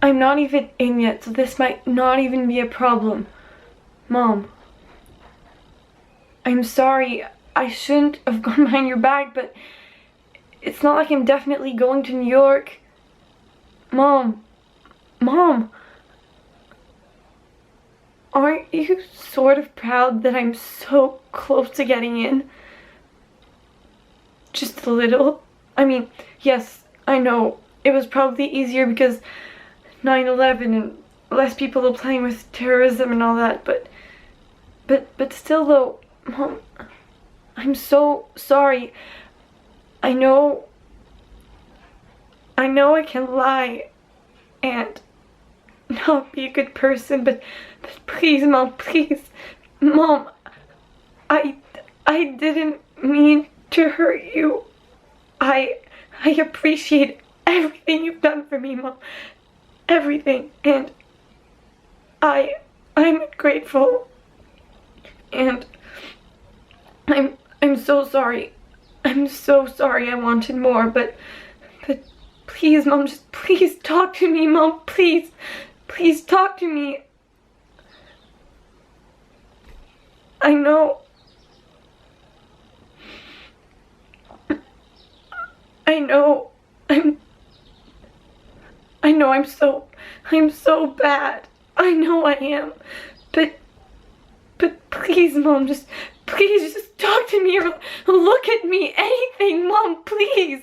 I'm not even in yet, so this might not even be a problem. Mom, I'm sorry. I shouldn't have gone behind your back, but it's not like I'm definitely going to New York. Mom, aren't you sort of proud that I'm so close to getting in? Just a little. I mean, yes, I know it was probably easier because 9/11 and less people are playing with terrorism and all that, but still though, Mom, I'm so sorry. I know I can lie and not be a good person, but please, Mom, please. Mom, I didn't mean to hurt you. I appreciate everything you've done for me, Mom. Everything. And I'm grateful. And I'm so sorry. I'm so sorry I wanted more, but please, Mom, just please talk to me, Mom, please. Please talk to me. I know I'm so bad. I know I am. But please, Mom, just please just talk to me or look at me. Anything, Mom, please.